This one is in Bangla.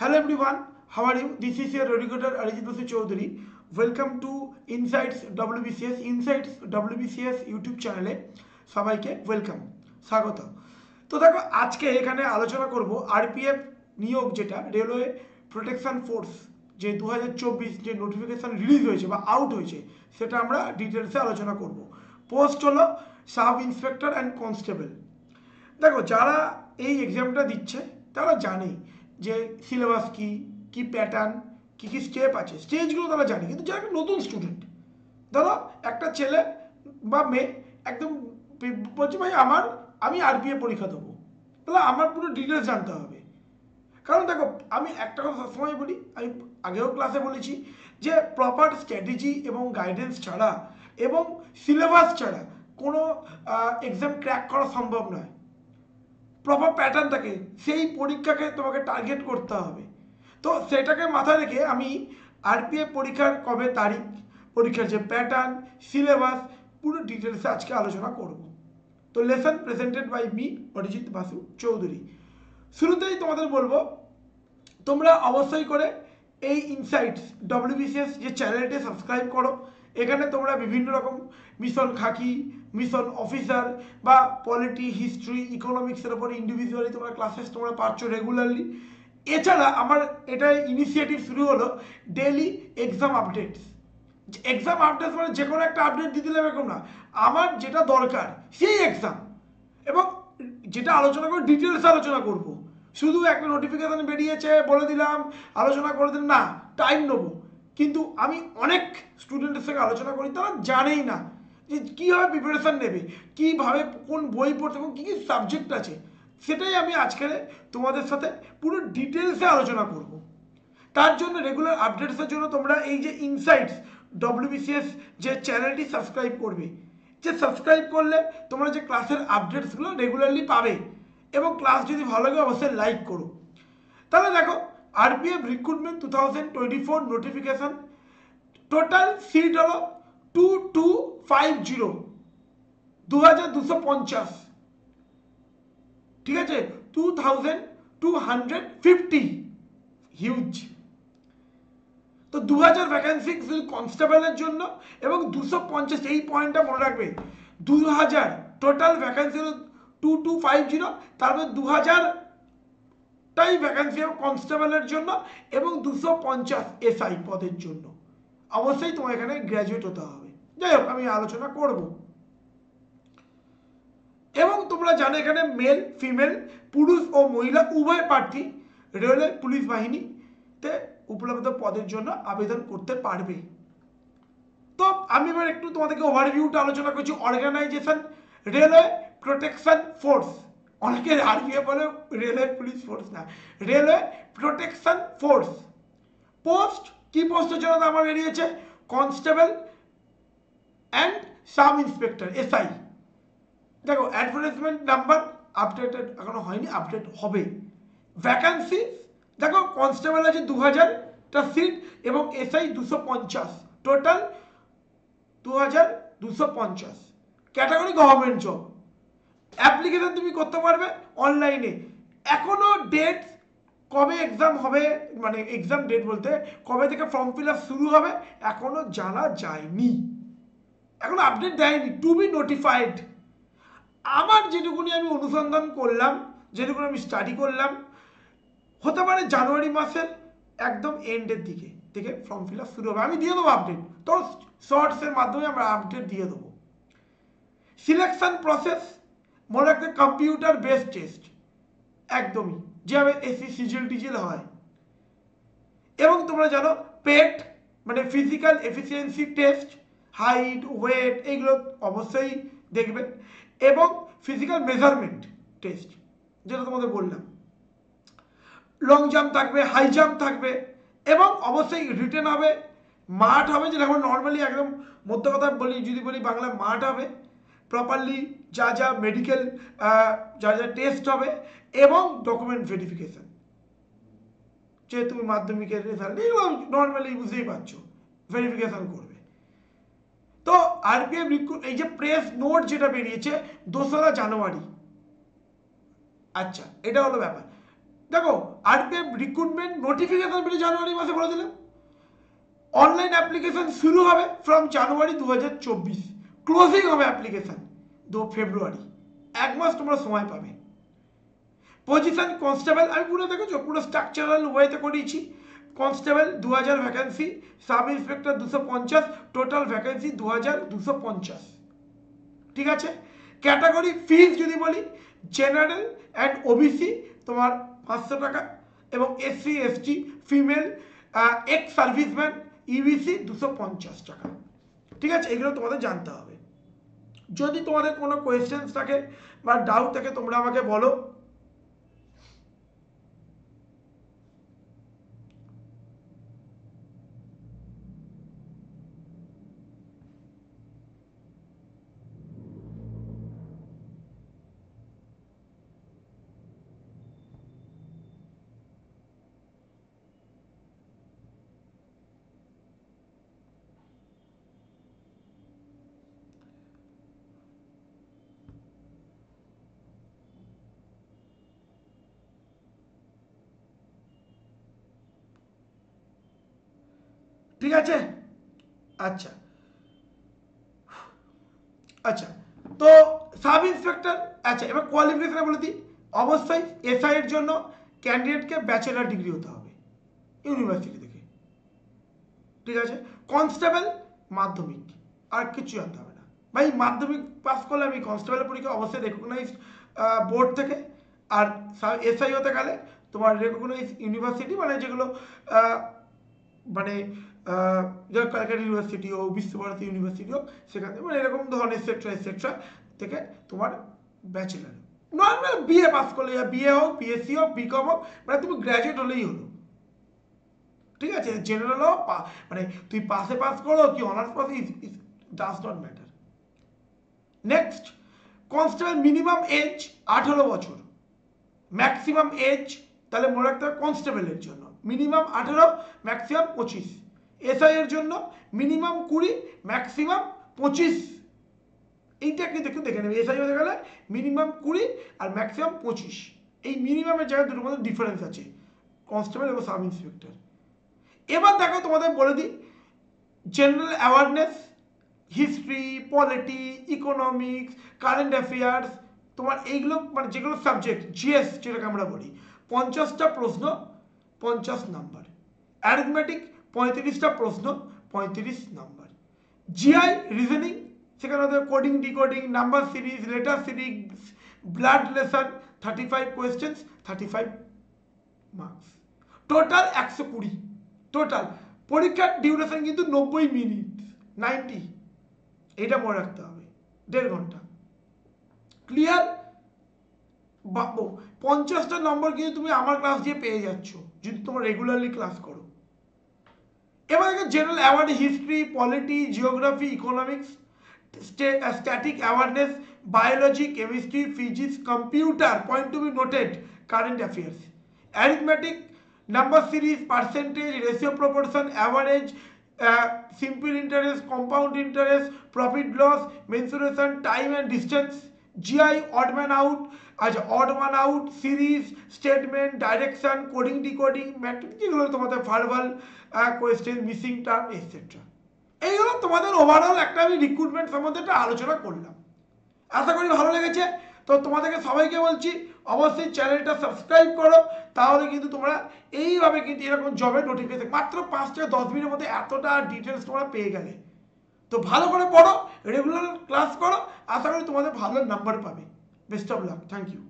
Hello everyone, how are you? This is your educator Arijit Basu Chaudhary. Welcome to Insights WBCS YouTube চ্যানেলে সবাইকে ওয়েলকাম স্বাগত। তো দেখো আজকে এখানে আলোচনা করব আরপিএফ নিয়োগ যেটা রেলওয়ে প্রোটেকশন ফোর্স যে 2024 যে নোটিফিকেশন রিলিজ হয়েছে বা আউট হয়েছে সেটা আমরা ডিটেলসে আলোচনা করব। পোস্ট হলো সাব ইন্সপেক্টর অ্যান্ড কনস্টেবল। দেখো যারা এই এক্সামটা দিচ্ছে তারা জানে যে সিলেবাস কি কি প্যাটার্ন কি কি স্টেপ আছে, স্টেজগুলো তারা জানে। কিন্তু যারা একটা নতুন স্টুডেন্ট, ধরো একটা ছেলে বা মেয়ে একদম বলছে ভাই আমি আরপিএফ পরীক্ষা দেবো, তাহলে আমার পুরো ডিটেলস জানতে হবে। কারণ দেখো আমি একটা কথা সবসময় বলি, আমি আগেও ক্লাসে বলেছি যে প্রপার স্ট্র্যাটেজি এবং গাইডেন্স ছাড়া এবং সিলেবাস ছাড়া কোনো এক্সাম ক্র্যাক করা সম্ভব নয়। প্রপার প্যাটার্ন থাকে, সেই পরীক্ষাকে তোমাকে টার্গেট করতে হবে। তো সেটাকে মাথায় রেখে আমি আরপিএফ পরীক্ষার কবে তারিখ, পরীক্ষার যে প্যাটার্ন, সিলেবাস পুরো ডিটেলসে আজকে আলোচনা করব। তো lesson presented by me Arijit Basu Chowdhury. শুরুতেই তোমাদের বলবো তোমরা অবশ্যই করে এই ইনসাইটস ডব্লিউবিসিএস যে চ্যানেলটি সাবস্ক্রাইব করো। এখানে তোমরা বিভিন্ন রকম মিশন খাকি, মিশন অফিসার বা পলিটি, হিস্ট্রি, ইকোনমিক্সের ওপর ইন্ডিভিজুয়ালি তোমরা ক্লাসেস তোমরা পাচ্ছ রেগুলারলি। এছাড়া আমার এটা ইনিশিয়েটিভ শুরু হলো daily exam updates. Exam updates মানে যে কোনো একটা আপডেট দিয়ে দিলাম এরকম না, আমার যেটা দরকার সেই এক্সাম এবং যেটা আলোচনা করে ডিটেলস আলোচনা করব। শুধু একটা নোটিফিকেশন বেরিয়েছে বলে দিলাম আলোচনা করে দিন না, টাইম নেবো। কিন্তু আমি অনেক স্টুডেন্টের সঙ্গে আলোচনা করি, তারা জানেই না যে কীভাবে প্রিপারেশান নেবে, কীভাবে কোন বই পড়তে এবং কী কী সাবজেক্ট আছে। সেটাই আমি আজকে তোমাদের সাথে পুরো ডিটেলসে আলোচনা করব। তার জন্য রেগুলার আপডেটসের জন্য তোমরা এই যে ইনসাইটস ডব্লিউবিসিএস যে চ্যানেলটি সাবস্ক্রাইব করবে, যে সাবস্ক্রাইব করলে তোমরা যে ক্লাসের আপডেটসগুলো রেগুলারলি পাবে। এবং ক্লাস যদি ভালো লাগে অবশ্যই লাইক করো। তাহলে দেখো RPF recruitment 2024 notification, total seat হলো 2250, 2250, ঠিক আছে, 2250, হিউজ। তো 2000 ভ্যাকেন্সি শুধু কনস্টেবলের জন্য এবং 250, এই পয়েন্টটা মনে রাখবে, 2000 টোটাল ভ্যাকেন্সি হলো 2250, তারপর 2000টাই ভ্যাকেন্সি কনস্টেবলের জন্য এবং 250 এসআই পদের জন্য। অবশ্যই তোমার এখানে গ্র্যাজুয়েট হতে হবে। যাই হোক আমি আলোচনা করব। এবং তোমরা জানো এখানে মেল ফিমেল, পুরুষ ও মহিলা উভয় প্রার্থী রেলওয়ে পুলিশ বাহিনীতে উপলব্ধ পদের জন্য আবেদন করতে পারবে। তো আমি এবার একটু তোমাদেরকে ওভারভিউটা আলোচনা করছি। অর্গানাইজেশন রেলওয়ে প্রোটেকশন ফোর্স, অনেকে আরপিএফ বলে, রেলওয়ে পুলিশ ফোর্স না, রেলওয়ে প্রোটেকশন ফোর্স। পোস্ট কি পোস্টের জন্য আমার বেরিয়েছে? Constable and sub inspector SI. দেখো অ্যাডভার্টাইজমেন্ট নাম্বার আপডেটেড এখনো হয়নি, আপডেট হবে। ভ্যাকান্সি দেখো কনস্টেবল আছে 2000টা সিট এবং SI 250, total 2250। Category government job. Application তুমি করতে পারবে অনলাইনে। এখনো ডেট কবে এক্সাম হবে, মানে এক্সাম ডেট বলতে কবে থেকে ফর্ম ফিল আপ শুরু হবে এখনো জানা যায়নি, এখনো আপডেট দেয়নি, টু বি নোটিফাইড। আমার যেটুকুনি আমি অনুসন্ধান করলাম, যেটুকুনি আমি স্টাডি করলাম, হতে পারে জানুয়ারি মাসের একদম এন্ডের দিকে থেকে ফর্ম ফিল আপ শুরু হবে। আমি দিয়ে দেবো আপডেট, তো শর্টসের মাধ্যমে আমরা আপডেট দিয়ে দেবো। সিলেকশন প্রসেস মনে রাখতে কম্পিউটার বেসড টেস্ট, একদমই যেভাবে এসি সিজিএল টিজিএল হয়। এবং তোমরা জানো পেট মানে physical efficiency test, height weight এইগুলো অবশ্যই দেখবে। এবং ফিজিক্যাল মেজারমেন্ট টেস্ট যেটা তোমাদের বললাম, লং জাম্প থাকবে, হাই জাম্প থাকবে এবং অবশ্যই রিটেন হবে, মাঠ হবে, যেটা আমরা নর্মালি একদম মধ্য কথা বলি, যদি বলি বাংলা মাঠ হবে, প্রপারলি যা যা মেডিকেল যা যা টেস্ট হবে এবং ডকুমেন্ট ভেরিফিকেশন, যে তুমি মাধ্যমিকের রেজাল্ট এগুলো নর্মালি বুঝতেই পারছো, ভেরিফিকেশন করবে। তো আরপিএফ এই যে প্রেস নোট যেটা বেরিয়েছে 2রা জানুয়ারি, আচ্ছা এটা হলো ব্যাপার। দেখো আরপিএফ রিক্রুটমেন্ট নোটিফিকেশন বেরিয়ে জানুয়ারি মাসে বলে দিলাম। অনলাইন অ্যাপ্লিকেশন শুরু হবে ফ্রম জানুয়ারি 2024, ক্লোজিং হবে অ্যাপ্লিকেশন ফেব্রুয়ারি, 1 মাস তোমরা সময় পাবে। পজিশন কনস্টেবল আমি পুরো দেখেছো পুরো স্ট্রাকচারাল ওয়েতে করিয়েছি। Constable 2000 vacancy, sub inspector 250, total vacancy 2250। ঠিক আছে, ক্যাটাগরি ফিজ যদি বলি জেনারেল অ্যান্ড ওবিসি তোমার 500 টাকা, এবং SC ST female ex serviceman EBC 250 টাকা। ঠিক আছে, এগুলো তোমাদের জানতে হবে। যদি তোমাদের কোনো কোয়েশ্চেন্স থাকে বা ডাউট থাকে তোমরা আমাকে বলো। ঠিক আছে, আচ্ছা আচ্ছা, তো সাব ইন্সপেক্টর, আচ্ছা এবার কোয়ালিফিকেশন বলে দিই। অবশ্যই এসআই এর জন্য ক্যান্ডিডেটকে ব্যাচেলার ডিগ্রি হতে হবে ইউনিভার্সিটি থেকে। ঠিক আছে, কনস্টেবল মাধ্যমিক, আর কিছু জানতে হবে না ভাই। মাধ্যমিক পাস করলে আমি কনস্টেবলের পরীক্ষা অবশ্যই রেকগনাইজ বোর্ড থেকে, আর এসআই হতে গেলে তোমার রেকগনাইজ ইউনিভার্সিটি, মানে যেগুলো মানে ক্যালকাটা ইউনিভার্সিটি হোক, বিশ্বভারতী ইউনিভার্সিটি হোক, সেখান থেকে মানে এরকম ধরনের এক্সেট্রা থেকে তোমার ব্যাচেলার। নর্মাল বিএ পাস করলে, বিএ হোক, বিএসসি হোক, বিকম হোক, মানে তুমি গ্র্যাজুয়েট হলেই হলো। ঠিক আছে, জেনারেল হোক, মানে তুই পাশে পাস করো কি honours pass, does not matter. Next, constable minimum age 18 বছর, ম্যাক্সিমাম এজ, তাহলে মনে রাখতে হবে কনস্টেবলের জন্য মিনিমাম 18, ম্যাক্সিমাম 25। এসআই এর জন্য মিনিমাম 20, ম্যাক্সিমাম 25। এইটা কিন্তু একটু দেখে নেবে, এসআই হতে গেলে মিনিমাম 20 আর ম্যাক্সিমাম 25। এই মিনিমামের জায়গায় দুটোর মধ্যে ডিফারেন্স আছে, কনস্টেবল এবং সাব ইন্সপেক্টর। এবার দেখো তোমাদের বলে দিই, general awareness, history, polity, economics, current affairs, তোমার এইগুলো মানে যেগুলো সাবজেক্ট, জিএস যেটাকে আমরা বলি, 50টা প্রশ্ন 50 নাম্বার। অ্যারিথমেটিক 35টা প্রশ্ন 35 নাম্বার। জিআই রিজনিং, সেখানে coding, decoding, number series, letter series, blood lesson, 35 questions, 35 marks. Total 120। Total পরীক্ষার ডিউরেশন কিন্তু 90 মিনিট, 90, এটা মনে রাখতে হবে, 1.5 ঘন্টা। ক্লিয়ার? 50টা নম্বর কিন্তু তুমি আমার ক্লাস দিয়ে পেয়ে যাচ্ছ যদি তোমরা রেগুলারলি ক্লাস করো। এবার দেখো general awareness, history, polity, geography, economics, static awareness, biology, chemistry, physics, computer, point to be noted, current affairs. Arithmetic, number series, percentage, ratio, proportion, average, simple interest, compound interest, profit loss, mensuration, time and distance. GI odd man out, আচ্ছা odd man out, series, statement, direction, coding, decoding, matrix, যেগুলো তোমাদের verbal question, missing term etcetera. এইগুলো তোমাদের ওভারঅল একটা আমি রিক্রুটমেন্ট সম্বন্ধে একটা আলোচনা করলাম, আশা করি ভালো লেগেছে। তো তোমাদেরকে সবাইকে বলছি অবশ্যই চ্যানেলটা সাবস্ক্রাইব করো, তাহলে কিন্তু তোমরা এইভাবে কিন্তু এরকম জবের নোটিফিকেশন মাত্র 5 থেকে 10 মিনিটের মধ্যে এতটা ডিটেলস তোমরা পেয়ে গেলে। তো ভালো করে পড়ো, রেগুলার ক্লাস করো, আশা করি তোমাদের ভালো নাম্বার পাবে। Best of luck, thank you.